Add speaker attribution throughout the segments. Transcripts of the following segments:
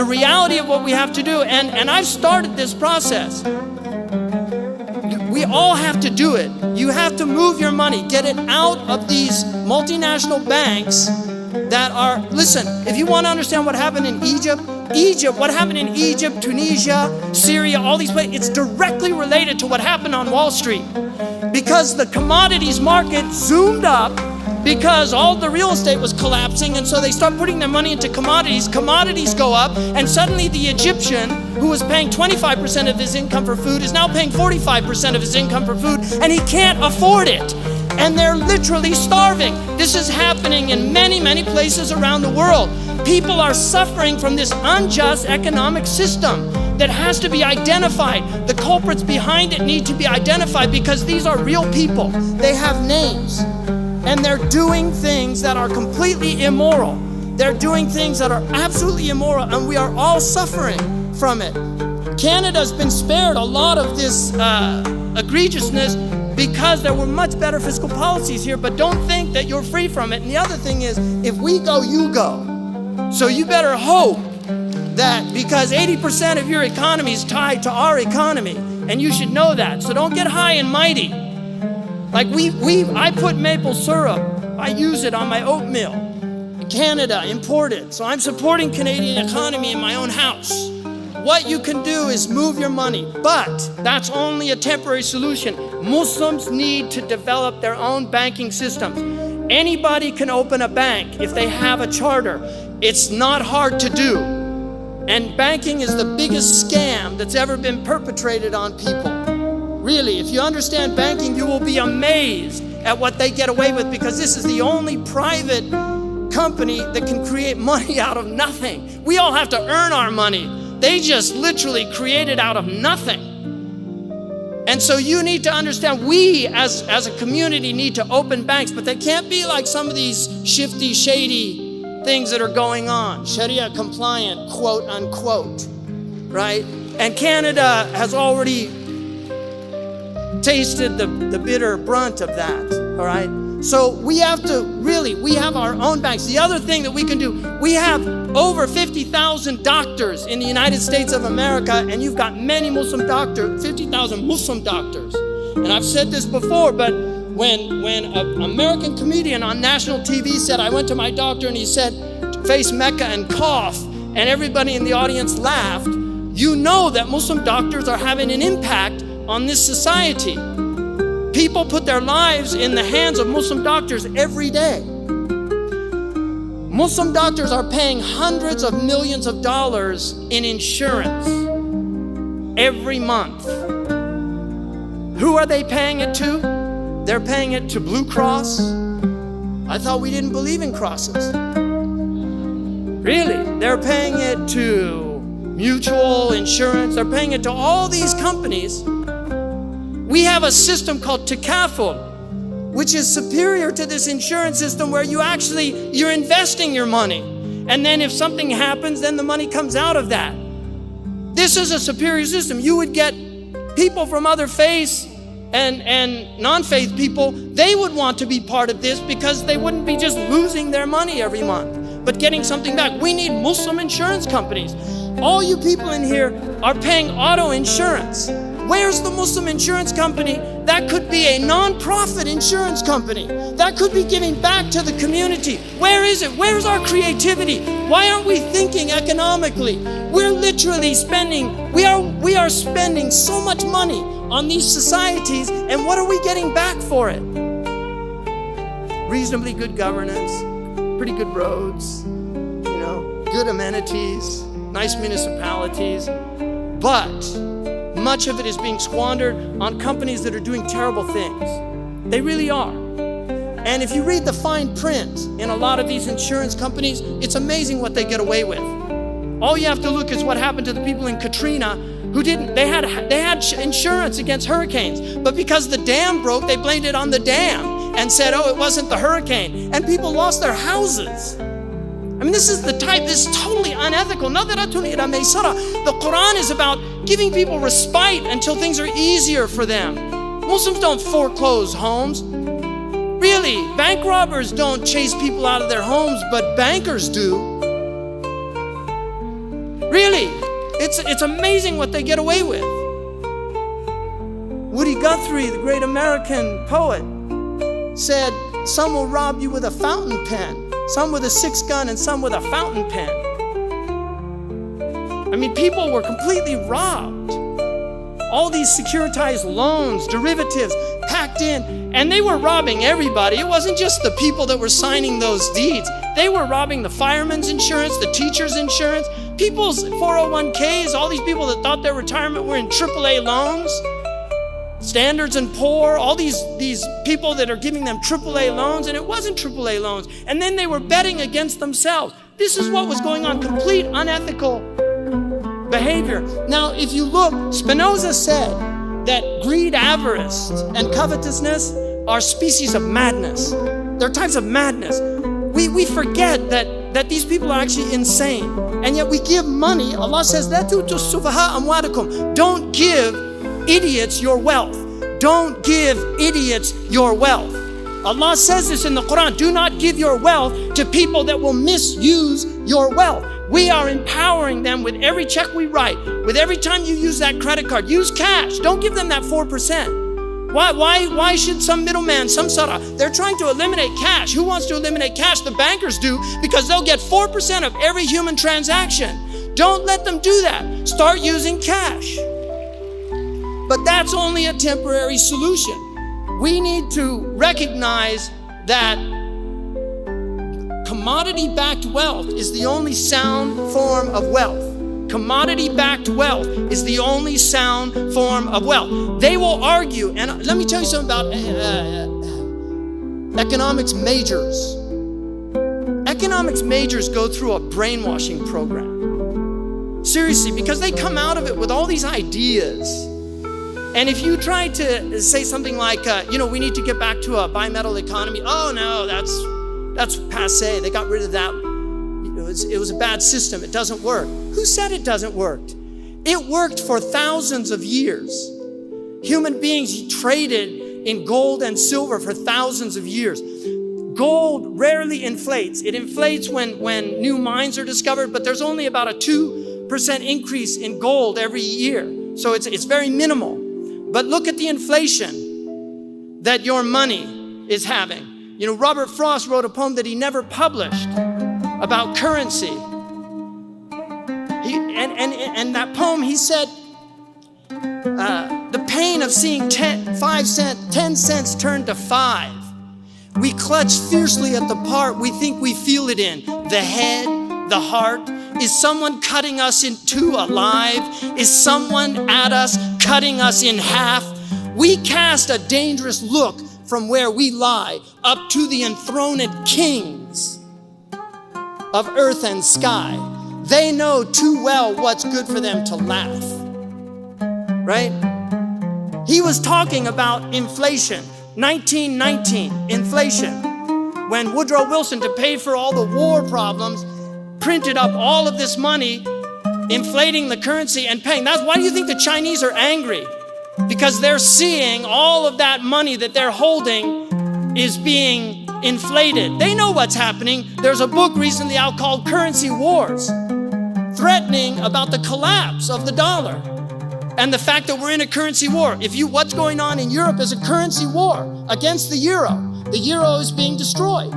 Speaker 1: the reality of what we have to do. And I've started this process. We all have to do it. You have to move your money, get it out of these multinational banks that are, listen, if you want to understand what happened in Egypt, what happened in Egypt, Tunisia, Syria, all these places, it's directly related to what happened on Wall Street. Because the commodities market zoomed up because all the real estate was collapsing, and so they start putting their money into commodities. Commodities go up, and suddenly the Egyptian, who was paying 25% of his income for food, is now paying 45% of his income for food, and he can't afford it. And they're literally starving. This is happening in many, many places around the world. People are suffering from this unjust economic system that has to be identified. The culprits behind it need to be identified because these are real people. They have names, and they're doing things that are completely immoral. They're doing things that are absolutely immoral, and we are all suffering from it. Canada's been spared a lot of this egregiousness because there were much better fiscal policies here, but don't think that you're free from it. And the other thing is, if we go, you go. So you better hope that, because 80% of your economy is tied to our economy, and you should know that. So don't get high and mighty. Like I put maple syrup, I use it on my oatmeal. Canada imported, so I'm supporting Canadian economy in my own house. What you can do is move your money, but that's only a temporary solution. Muslims need to develop their own banking systems. Anybody can open a bank if they have a charter. It's not hard to do. And banking is the biggest scam that's ever been perpetrated on people. Really, if you understand banking, you will be amazed at what they get away with, because this is the only private company that can create money out of nothing. We all have to earn our money. They just literally create it out of nothing. And so you need to understand, we as a community need to open banks, but they can't be like some of these shifty, shady things that are going on, Sharia compliant, quote unquote, right? And Canada has already tasted the bitter brunt of that, all right? So we have to we have our own banks. The other thing that we can do, we have over 50,000 doctors in the United States of America, and you've got many Muslim doctors, 50,000 Muslim doctors. And I've said this before, but when an American comedian on national TV said, I went to my doctor and he said, face Mecca and cough, and everybody in the audience laughed, you know that Muslim doctors are having an impact on this society. People put their lives in the hands of Muslim doctors every day. Muslim doctors are paying hundreds of millions of dollars in insurance every month. Who are they paying it to? They're paying it to Blue Cross. I thought we didn't believe in crosses. Really, they're paying it to Mutual Insurance. They're paying it to all these companies. We have a system called takaful, which is superior to this insurance system, where you're investing your money. And then if something happens, then the money comes out of that. This is a superior system. You would get people from other faiths and non-faith people, they would want to be part of this because they wouldn't be just losing their money every month, but getting something back. We need Muslim insurance companies. All you people in here are paying auto insurance. Where's the Muslim insurance company? That could be a non-profit insurance company. That could be giving back to the community. Where is it? Where's our creativity? Why aren't we thinking economically? We're literally spending, we are spending so much money on these societies, and what are we getting back for it? Reasonably good governance, pretty good roads, good amenities, nice municipalities, but much of it is being squandered on companies that are doing terrible things. They really are. And if you read the fine print in a lot of these insurance companies, it's amazing what they get away with. All you have to look is what happened to the people in Katrina who didn't, they had insurance against hurricanes, but because the dam broke, they blamed it on the dam and said, oh, it wasn't the hurricane. And people lost their houses. I mean, this is totally unethical. The Quran is about giving people respite until things are easier for them. Muslims don't foreclose homes. Really, bank robbers don't chase people out of their homes, but bankers do. Really, it's amazing what they get away with. Woody Guthrie, the great American poet, said, some will rob you with a fountain pen, some with a 6-gun, and some with a fountain pen. I mean, people were completely robbed. All these securitized loans, derivatives packed in, and they were robbing everybody. It wasn't just the people that were signing those deeds. They were robbing the fireman's insurance, the teacher's insurance, people's 401ks, all these people that thought their retirement were in AAA loans. Standards and Poor, all these people that are giving them AAA loans, and it wasn't AAA loans. And then they were betting against themselves. This is what was going on, complete unethical behavior. Now, if you look, Spinoza said that greed, avarice, and covetousness are species of madness. They're types of madness. We forget that these people are actually insane. And yet we give money. Allah says, "La tu'tu sufaha amwalakum." Don't give idiots your wealth. Don't give idiots your wealth. Allah says this in the Quran. Do not give your wealth to people that will misuse your wealth. We are empowering them with every check we write, with every time you use that credit card. Use cash. Don't give them that 4%. Why should some middleman, some sarah? They're trying to eliminate cash. Who wants to eliminate cash? The bankers do, because they'll get 4% of every human transaction. Don't let them do that. Start using cash. But that's only a temporary solution. We need to recognize that commodity-backed wealth is the only sound form of wealth. Commodity-backed wealth is the only sound form of wealth. They will argue, and let me tell you something about economics majors. Economics majors go through a brainwashing program. Seriously, because they come out of it with all these ideas. And if you try to say something like, we need to get back to a bimetal economy. Oh no, that's passé. They got rid of that. It was a bad system. It doesn't work. Who said it doesn't work? It worked for thousands of years. Human beings traded in gold and silver for thousands of years. Gold rarely inflates. It inflates when new mines are discovered, but there's only about a 2% increase in gold every year. So it's very minimal. But look at the inflation that your money is having. Robert Frost wrote a poem that he never published about currency. And that poem, he said, the pain of seeing 10 cents turn to 5. We clutch fiercely at the part we think we feel it in. The head, the heart. Is someone cutting us in two alive? Is someone at us cutting us in half? We cast a dangerous look from where we lie up to the enthroned kings of earth and sky. They know too well what's good for them to laugh. Right? He was talking about inflation, 1919, inflation. When Woodrow Wilson, to pay for all the war problems, printed up all of this money, inflating the currency and paying. That's why do you think the Chinese are angry? Because they're seeing all of that money that they're holding is being inflated. They know what's happening. There's a book recently out called Currency Wars, threatening about the collapse of the dollar and the fact that we're in a currency war. What's going on in Europe is a currency war against the euro. The euro is being destroyed.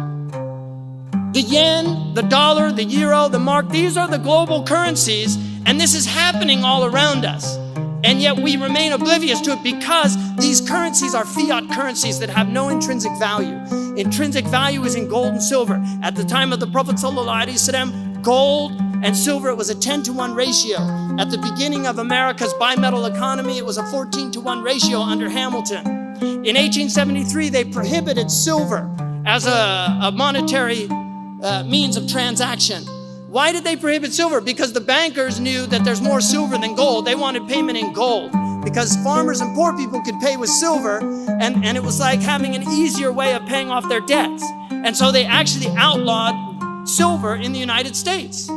Speaker 1: The yen, the dollar, the euro, the mark, these are the global currencies, and this is happening all around us. And yet we remain oblivious to it because these currencies are fiat currencies that have no intrinsic value. Intrinsic value is in gold and silver. At the time of the Prophet ﷺ, gold and silver, it was a 10-to-1 ratio. At the beginning of America's bimetal economy, it was a 14-to-1 ratio under Hamilton. In 1873, they prohibited silver as a monetary means of transaction. Why did they prohibit silver? Because the bankers knew that there's more silver than gold. They wanted payment in gold because farmers and poor people could pay with silver, and it was like having an easier way of paying off their debts. And so they actually outlawed silver in the United States.